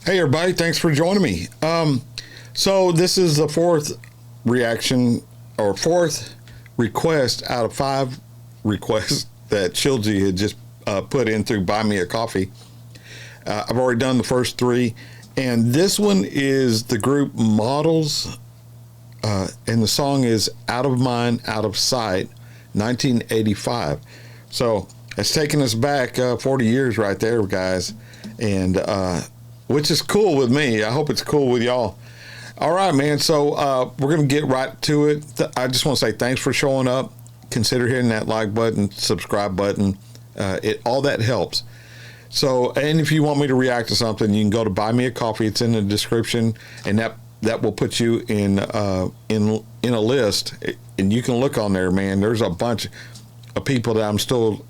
Hey everybody, thanks for joining me. So this is the fourth reaction or fourth request out of 5 requests that 𝐒𝐢𝐧𝐝 had just put in through Buy Me a Coffee. I've already done the first 3, and this one is the group Models, and the song is Out of Mind, Out of Sight, 1985. So it's taking us back 40 years right there, guys, and which is cool with me. I hope it's cool with y'all. All right, man. So we're going to get right to it. I just want to say thanks for showing up. Consider hitting that like button, subscribe button. All that helps. So, and if you want me to react to something, you can go to Buy Me a Coffee. It's in the description, and that will put you in a list, and you can look on there, man. There's a bunch of people that I'm still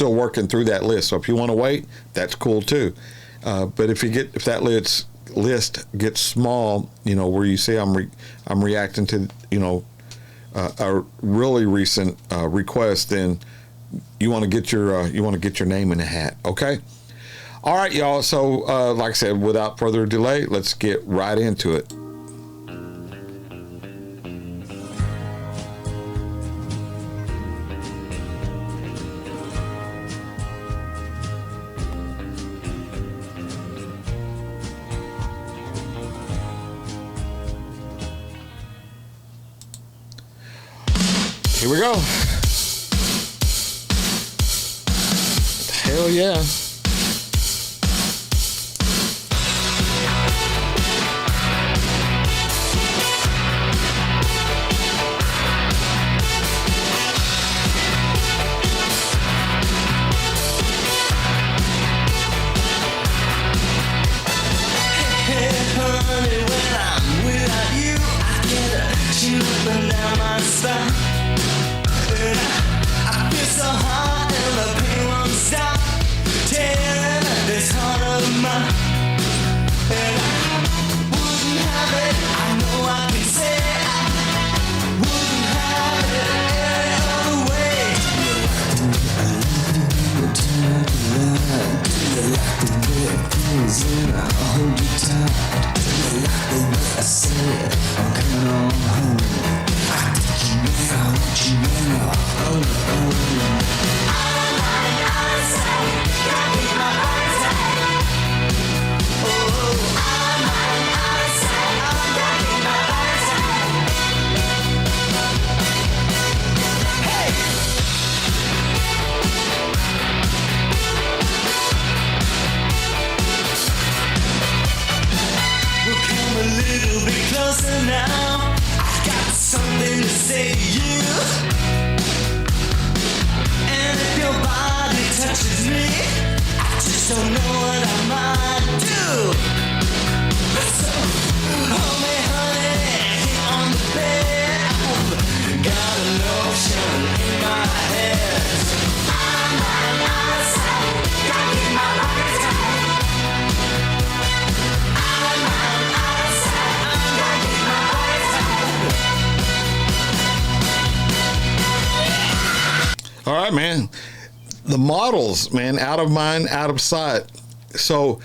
working through that list. So if you want to wait, that's cool too. But if that list gets small, where you see I'm reacting to, a really recent request, then you want to get your name in the hat. Okay. All right, y'all. So, like I said, without further delay, let's get right into it. Here we go. Hell yeah. Hey, honey, when I'm without you, I get a chill up and down my spine. I feel so hot and the pain won't stop tearing at this heart of mine. And I wouldn't have it, I know I can say I wouldn't have it any other way. I like the way it feels when I hold you tight. I like the way I say it, I'm coming on home. I want you now. We'll come a little bit closer now. I've got something to say to you. And if your body touches me, I just don't know what I might do. So, hold me, honey, here on the bed. Got a notion in my head. I'm on my side, gotta keep my body tight. I'm on my side, gotta keep my body tight. All right, man. The Models, man, Out of Mind, Out of Sight. So,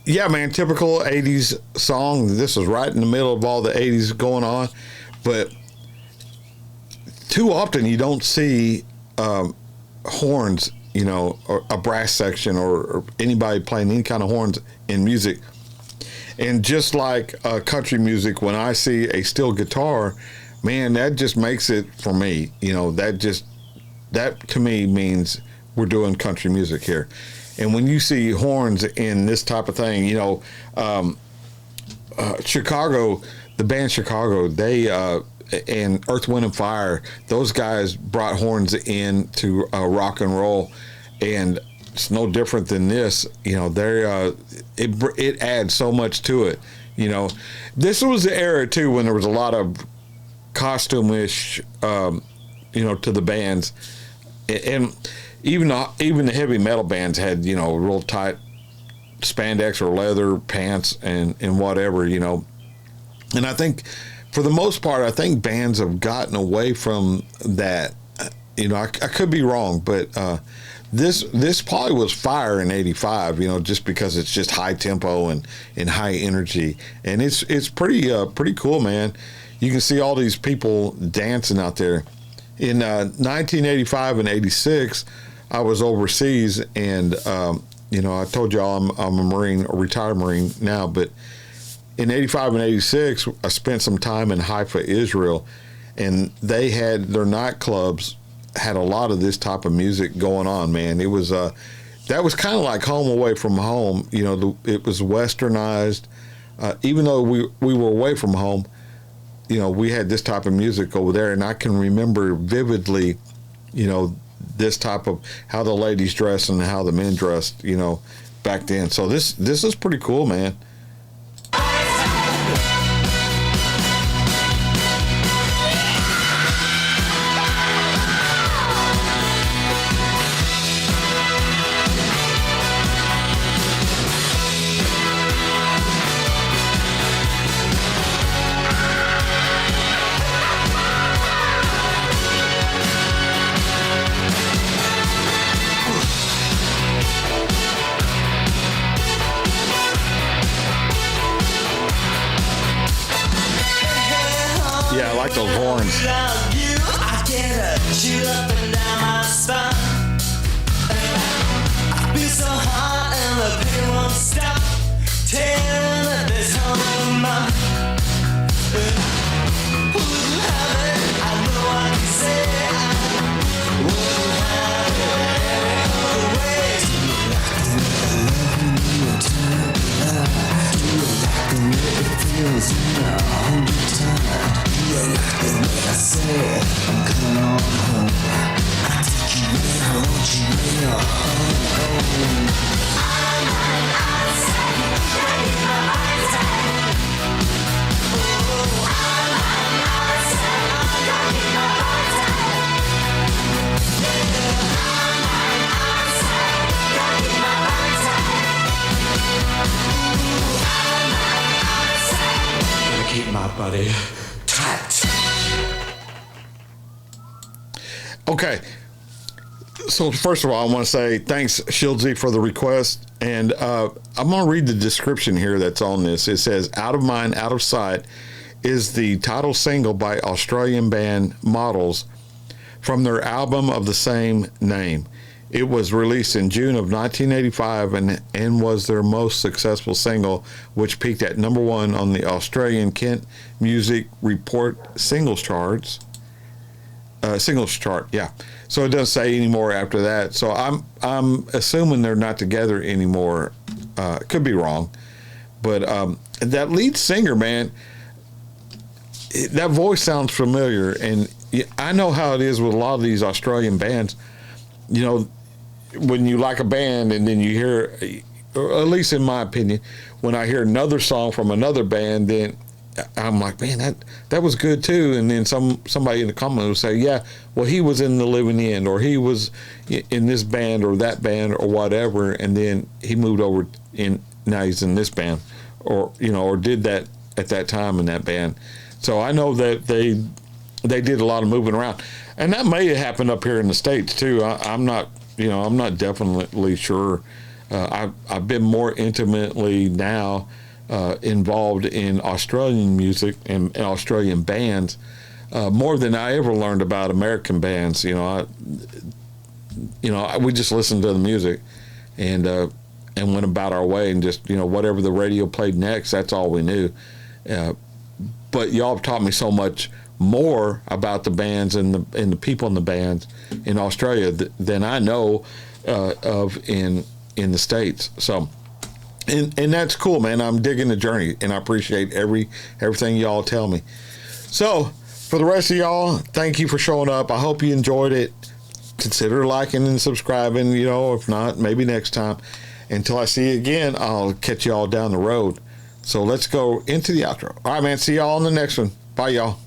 yeah, man, typical 80s song. This was right in the middle of all the 80s going on. But too often you don't see horns, or a brass section or anybody playing any kind of horns in music. And just like country music, when I see a steel guitar, man, that just makes it for me. That to me means we're doing country music here. And when you see horns in this type of thing, Chicago, the band Chicago, they and Earth, Wind and Fire, those guys brought horns in to rock and roll, and it's no different than this. It adds so much to it. This was the era too when there was a lot of costume-ish, to the bands. And even the heavy metal bands had, real tight spandex or leather pants and whatever, And I think, for the most part, bands have gotten away from that. I could be wrong, but this probably was fire in '85. You know, just because it's just high tempo and high energy, and it's pretty cool, man. You can see all these people dancing out there. In 1985 and '86, I was overseas, and you know, I told y'all I'm a Marine, a retired Marine now, but in '85 and '86, I spent some time in Haifa, Israel, and they had their nightclubs had a lot of this type of music going on, man. It was that was kind of like home away from home. You know, it was westernized. Even though we were away from home, you know, we had this type of music over there, and I can remember vividly, you know, this type of how the ladies dressed and how the men dressed, you know, back then. So this is pretty cool, man. Yeah, I like those horns. I get a chill up and down my spine. I feel so hot and the pain won't stop. Telling this home of mine. Wouldn't have it, I know I can say it. Wouldn't have it any other way. Do you like the way I love when you turn alive? Do you like the way it feels when I hold you tight? You like the way I say I'm coming on home. I take you in, I want you in your home. I'm on outside, I need my outside. Oh, I'm on outside, I need my outside. Yeah, I'm on outside, I need my outside. Ooh, I'm on outside. Gotta keep my body tight. Okay. So first of all, I want to say thanks, 𝐒𝐢𝐧𝐝, for the request. And I'm going to read the description here that's on this. It says, Out of Mind, Out of Sight is the title single by Australian band Models from their album of the same name. It was released in June of 1985 and was their most successful single, which peaked at #1 on the Australian Kent Music Report singles chart, yeah. So it doesn't say any more after that. So I'm assuming they're not together anymore. Could be wrong, but that lead singer, man, that voice sounds familiar, and I know how it is with a lot of these Australian bands. You know, when you like a band and then you hear, or at least in my opinion, when I hear another song from another band, then I'm like, man, that was good too. And then somebody in the comments will say, yeah, well, he was in the Living End, or he was in this band or that band or whatever, and then he moved over in, now he's in this band, or you know, or did that at that time in that band. So I know that they did a lot of moving around, and that may have happened up here in the States too. I'm not definitely sure. I've been more intimately now involved in Australian music and Australian bands more than I ever learned about American bands. We just listened to the music and went about our way, and just whatever the radio played next, that's all we knew. But y'all have taught me so much more about the bands and the people in the bands in Australia than I know of in the States. So. And that's cool, man. I'm digging the journey, and I appreciate everything y'all tell me. So, for the rest of y'all, thank you for showing up. I hope you enjoyed it. Consider liking and subscribing, if not, maybe next time. Until I see you again, I'll catch y'all down the road. So let's go into the outro. All right, man. See y'all on the next one. Bye, y'all.